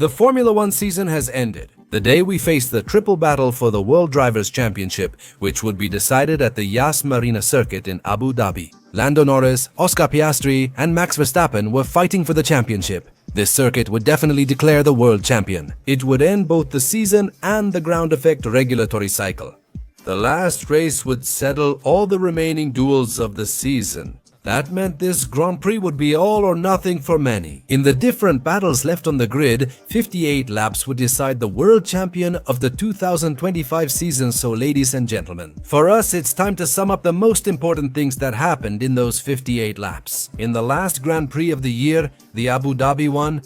The Formula One season has ended. The day we face the triple battle for the World Drivers' Championship, which would be decided at the Yas Marina circuit in Abu Dhabi. Lando Norris, Oscar Piastri, and Max Verstappen were fighting for the championship. This circuit would definitely declare the world champion. It would end both the season and the ground effect regulatory cycle. The last race would settle all the remaining duels of the season. That meant this Grand Prix would be all or nothing for many. In the different battles left on the grid, 58 laps would decide the world champion of the 2025 season. So ladies and gentlemen, for us it's time to sum up the most important things that happened in those 58 laps. In the last Grand Prix of the year, the Abu Dhabi one,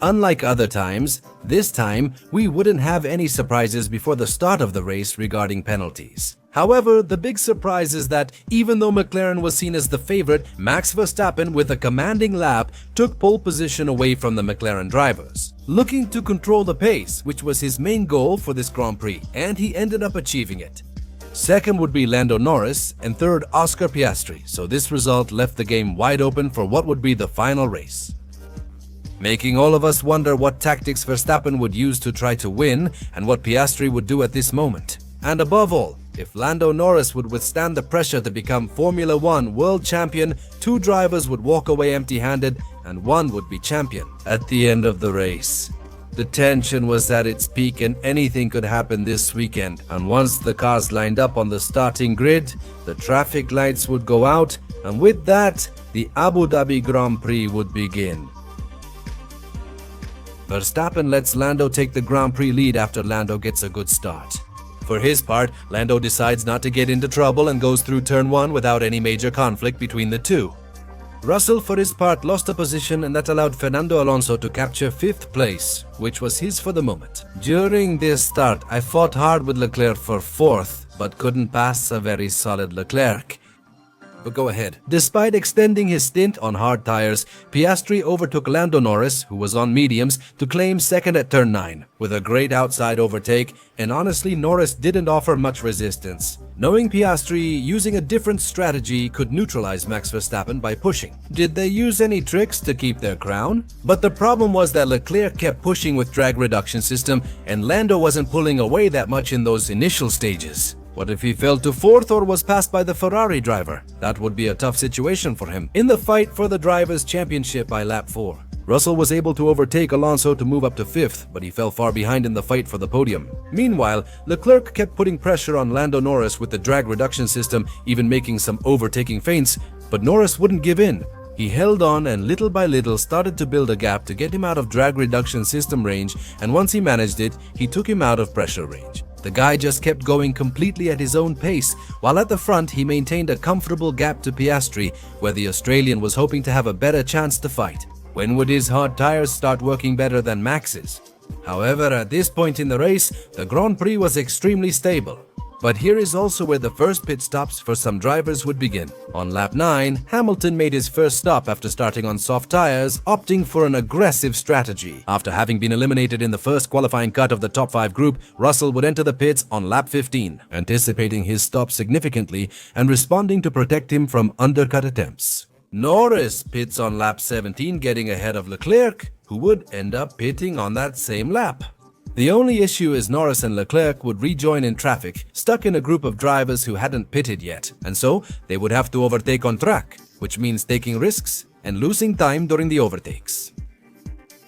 unlike other times, this time we wouldn't have any surprises before the start of the race regarding penalties. However, the big surprise is that even though McLaren was seen as the favorite, Max Verstappen with a commanding lap took pole position away from the McLaren drivers, looking to control the pace, which was his main goal for this Grand Prix, and he ended up achieving it. Second would be Lando Norris, and third Oscar Piastri, so this result left the game wide open for what would be the final race, making all of us wonder what tactics Verstappen would use to try to win and what Piastri would do at this moment. And above all, if Lando Norris would withstand the pressure to become Formula One world champion, two drivers would walk away empty-handed and one would be champion at the end of the race. The tension was at its peak and anything could happen this weekend. And once the cars lined up on the starting grid, the traffic lights would go out, and with that, the Abu Dhabi Grand Prix would begin. Verstappen lets Lando take the Grand Prix lead after Lando gets a good start. For his part, Lando decides not to get into trouble and goes through turn 1 without any major conflict between the two. Russell, for his part, lost a position and that allowed Fernando Alonso to capture 5th place, which was his for the moment. During this start, I fought hard with Leclerc for 4th, but couldn't pass a very solid Leclerc. But go ahead. Despite extending his stint on hard tires, Piastri overtook Lando Norris, who was on mediums, to claim 2nd at turn 9, with a great outside overtake, and honestly Norris didn't offer much resistance. Knowing Piastri using a different strategy could neutralize Max Verstappen by pushing. Did they use any tricks to keep their crown? But the problem was that Leclerc kept pushing with drag reduction system, and Lando wasn't pulling away that much in those initial stages. What if he fell to 4th or was passed by the Ferrari driver? That would be a tough situation for him. In the fight for the Drivers' Championship by lap 4, Russell was able to overtake Alonso to move up to 5th, but he fell far behind in the fight for the podium. Meanwhile, Leclerc kept putting pressure on Lando Norris with the drag reduction system, even making some overtaking feints, but Norris wouldn't give in. He held on and little by little started to build a gap to get him out of drag reduction system range, and once he managed it, he took him out of pressure range. The guy just kept going completely at his own pace, while at the front he maintained a comfortable gap to Piastri, where the Australian was hoping to have a better chance to fight. When would his hard tires start working better than Max's? However, at this point in the race, the Grand Prix was extremely stable. But here is also where the first pit stops for some drivers would begin. On lap 9, Hamilton made his first stop after starting on soft tires, opting for an aggressive strategy. After having been eliminated in the first qualifying cut of the top 5 group, Russell would enter the pits on lap 15, anticipating his stop significantly and responding to protect him from undercut attempts. Norris pits on lap 17, getting ahead of Leclerc, who would end up pitting on that same lap. The only issue is Norris and Leclerc would rejoin in traffic, stuck in a group of drivers who hadn't pitted yet, and so they would have to overtake on track, which means taking risks and losing time during the overtakes.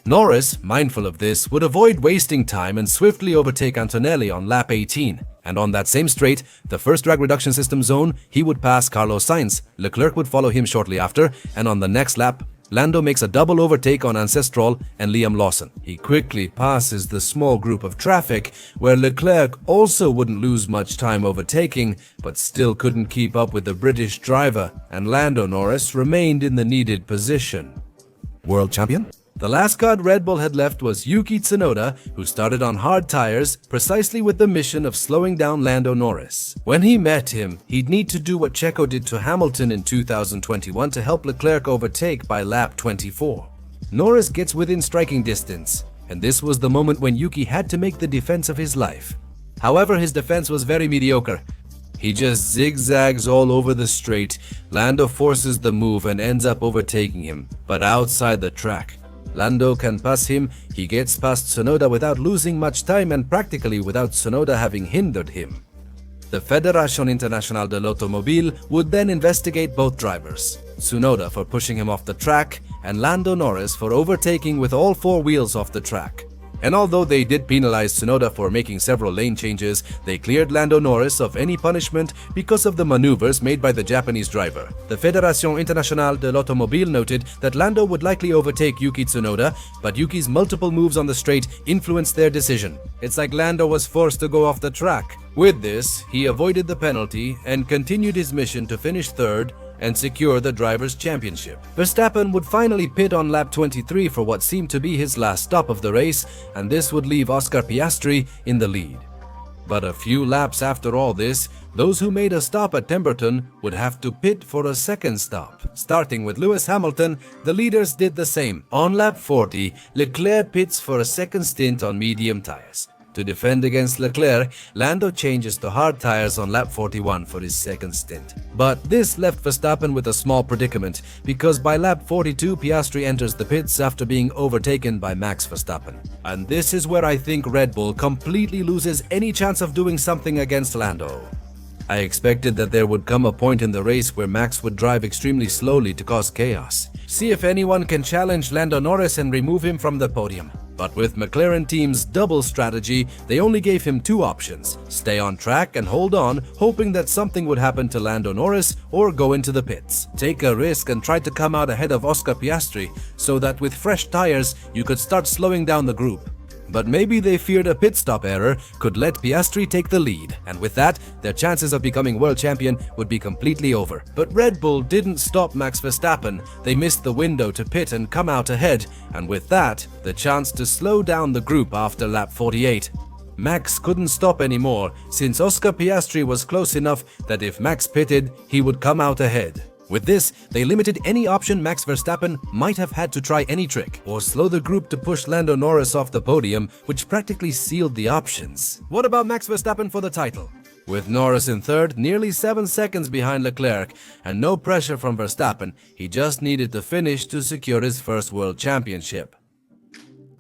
Norris, mindful of this, would avoid wasting time and swiftly overtake Antonelli on lap 18. And on that same straight, the first drag reduction system zone, he would pass Carlos Sainz. Leclerc would follow him shortly after, and on the next lap, Lando makes a double overtake on Ancestral and Liam Lawson. He quickly passes the small group of traffic, where Leclerc also wouldn't lose much time overtaking, but still couldn't keep up with the British driver, and Lando Norris remained in the needed position. World champion? The last card Red Bull had left was Yuki Tsunoda, who started on hard tires precisely with the mission of slowing down Lando Norris. When he met him, he'd need to do what Checo did to Hamilton in 2021 to help Leclerc overtake by lap 24. Norris gets within striking distance, and this was the moment when Yuki had to make the defense of his life. However, his defense was very mediocre. He just zigzags all over the straight. Lando forces the move and ends up overtaking him, but outside the track. Lando can pass him, he gets past Tsunoda without losing much time and practically without Tsunoda having hindered him. The Fédération Internationale de l'Automobile would then investigate both drivers, Tsunoda for pushing him off the track and Lando Norris for overtaking with all four wheels off the track. And although they did penalize Tsunoda for making several lane changes, they cleared Lando Norris of any punishment because of the maneuvers made by the Japanese driver. The Fédération Internationale de l'Automobile noted that Lando would likely overtake Yuki Tsunoda, but Yuki's multiple moves on the straight influenced their decision. It's like Lando was forced to go off the track. With this, he avoided the penalty and continued his mission to finish third and secure the Drivers' Championship. Verstappen would finally pit on lap 23 for what seemed to be his last stop of the race, and this would leave Oscar Piastri in the lead. But a few laps after all this, those who made a stop at Pemberton would have to pit for a second stop. Starting with Lewis Hamilton, the leaders did the same. On lap 40, Leclerc pits for a second stint on medium tires. To defend against Leclerc, Lando changes to hard tires on lap 41 for his second stint. But this left Verstappen with a small predicament, because by lap 42 Piastri enters the pits after being overtaken by Max Verstappen. And this is where I think Red Bull completely loses any chance of doing something against Lando. I expected that there would come a point in the race where Max would drive extremely slowly to cause chaos. See if anyone can challenge Lando Norris and remove him from the podium. But with McLaren team's double strategy, they only gave him two options: stay on track and hold on, hoping that something would happen to Lando Norris, or go into the pits. Take a risk and try to come out ahead of Oscar Piastri, so that with fresh tires, you could start slowing down the group. But maybe they feared a pit stop error could let Piastri take the lead, and with that, their chances of becoming world champion would be completely over. But Red Bull didn't stop Max Verstappen. They missed the window to pit and come out ahead, and with that, the chance to slow down the group after lap 48. Max couldn't stop anymore, since Oscar Piastri was close enough that if Max pitted, he would come out ahead. With this, they limited any option Max Verstappen might have had to try any trick or slow the group to push Lando Norris off the podium, which practically sealed the options. What about Max Verstappen for the title? With Norris in third, nearly 7 seconds behind Leclerc, and no pressure from Verstappen, he just needed to finish to secure his first world championship.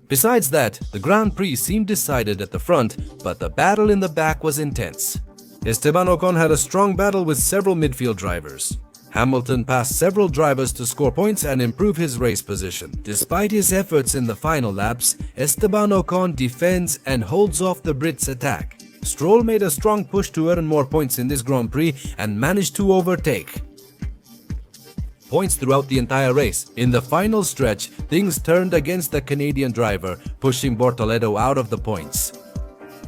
Besides that, the Grand Prix seemed decided at the front, but the battle in the back was intense. Esteban Ocon had a strong battle with several midfield drivers. Hamilton passed several drivers to score points and improve his race position. Despite his efforts in the final laps, Esteban Ocon defends and holds off the Brits' attack. Stroll made a strong push to earn more points in this Grand Prix and managed to overtake points throughout the entire race. In the final stretch, things turned against the Canadian driver, pushing Bortoleto out of the points.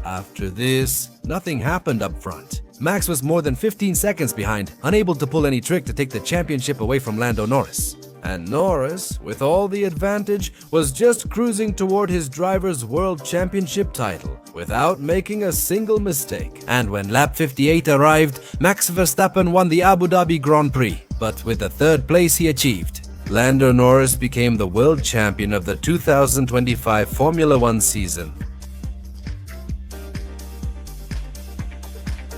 After this, nothing happened up front. Max was more than 15 seconds behind, unable to pull any trick to take the championship away from Lando Norris. And Norris, with all the advantage, was just cruising toward his driver's world championship title without making a single mistake. And when lap 58 arrived, Max Verstappen won the Abu Dhabi Grand Prix, but with the third place he achieved. Lando Norris became the world champion of the 2025 Formula One season.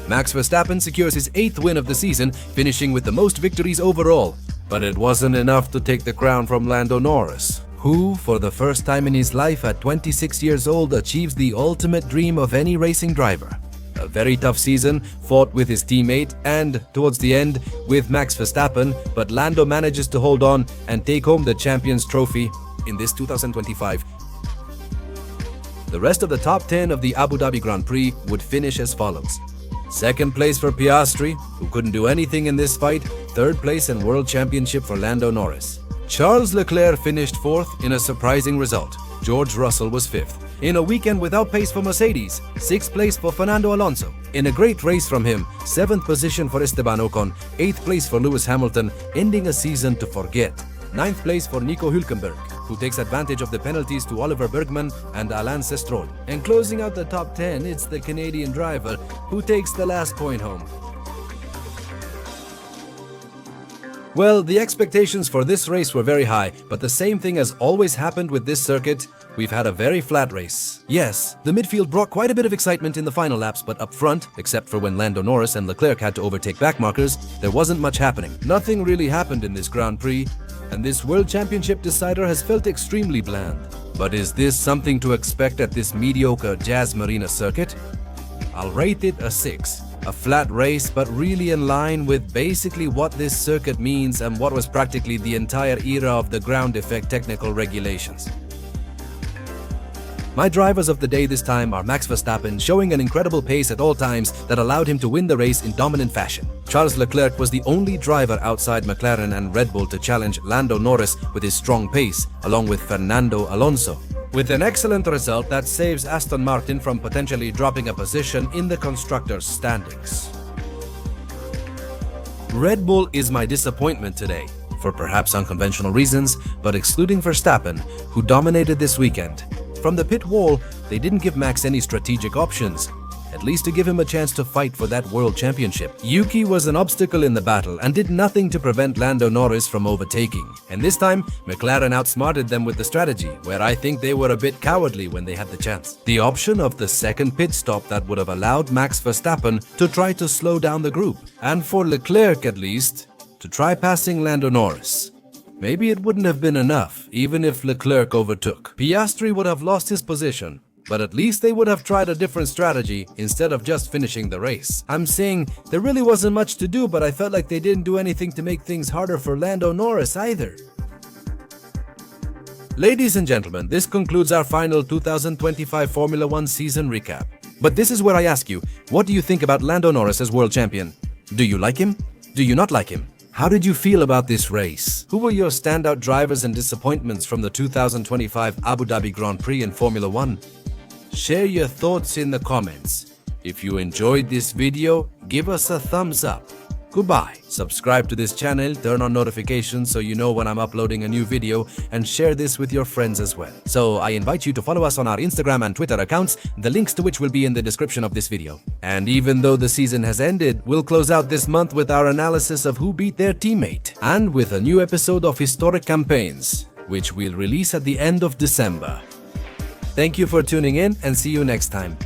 Max Verstappen secures his 8th win of the season, finishing with the most victories overall. But it wasn't enough to take the crown from Lando Norris, who, for the first time in his life at 26 years old, achieves the ultimate dream of any racing driver. A very tough season, fought with his teammate and, towards the end, with Max Verstappen, but Lando manages to hold on and take home the Champions Trophy in this 2025. The rest of the top 10 of the Abu Dhabi Grand Prix would finish as follows. Second place for Piastri, who couldn't do anything in this fight. Third place and world championship for Lando Norris. Charles Leclerc finished 4th in a surprising result. George Russell was 5th. In a weekend without pace for Mercedes, 6th place for Fernando Alonso. In a great race from him, 7th position for Esteban Ocon, 8th place for Lewis Hamilton, ending a season to forget. 9th place for Nico Hülkenberg, who takes advantage of the penalties to Oliver Bergman and Alain Stroll. And closing out the top 10, it's the Canadian driver who takes the last point home. Well, the expectations for this race were very high, but the same thing has always happened with this circuit. We've had a very flat race. Yes, the midfield brought quite a bit of excitement in the final laps, but up front, except for when Lando Norris and Leclerc had to overtake backmarkers, there wasn't much happening. Nothing really happened in this Grand Prix. and this World Championship decider has felt extremely bland. But is this something to expect at this mediocre Jazz Marina circuit? I'll rate it a 6. A flat race, but really in line with basically what this circuit means and what was practically the entire era of the ground effect technical regulations. My drivers of the day this time are Max Verstappen, showing an incredible pace at all times that allowed him to win the race in dominant fashion. Charles Leclerc was the only driver outside McLaren and Red Bull to challenge Lando Norris with his strong pace, along with Fernando Alonso. With an excellent result that saves Aston Martin from potentially dropping a position in the constructors' standings. Red Bull is my disappointment today, for perhaps unconventional reasons, but excluding Verstappen, who dominated this weekend. From the pit wall, they didn't give Max any strategic options, at least to give him a chance to fight for that world championship. Yuki was an obstacle in the battle and did nothing to prevent Lando Norris from overtaking. And this time, McLaren outsmarted them with the strategy, where I think they were a bit cowardly when they had the chance. The option of the second pit stop that would have allowed Max Verstappen to try to slow down the group, and for Leclerc at least, to try passing Lando Norris. Maybe it wouldn't have been enough, even if Leclerc overtook. Piastri would have lost his position, but at least they would have tried a different strategy instead of just finishing the race. I'm saying there really wasn't much to do, but I felt like they didn't do anything to make things harder for Lando Norris either. Ladies and gentlemen, this concludes our final 2025 Formula 1 season recap. But this is where I ask you, what do you think about Lando Norris as world champion? Do you like him? Do you not like him? How did you feel about this race? Who were your standout drivers and disappointments from the 2025 Abu Dhabi Grand Prix in Formula 1? Share your thoughts in the comments. If you enjoyed this video, give us a thumbs up. Goodbye. Subscribe to this channel, turn on notifications so you know when I'm uploading a new video, and share this with your friends as well. So I invite you to follow us on our Instagram and Twitter accounts, the links to which will be in the description of this video. And even though the season has ended, we'll close out this month with our analysis of who beat their teammate, and with a new episode of Historic Campaigns, which we'll release at the end of December. Thank you for tuning in, and see you next time.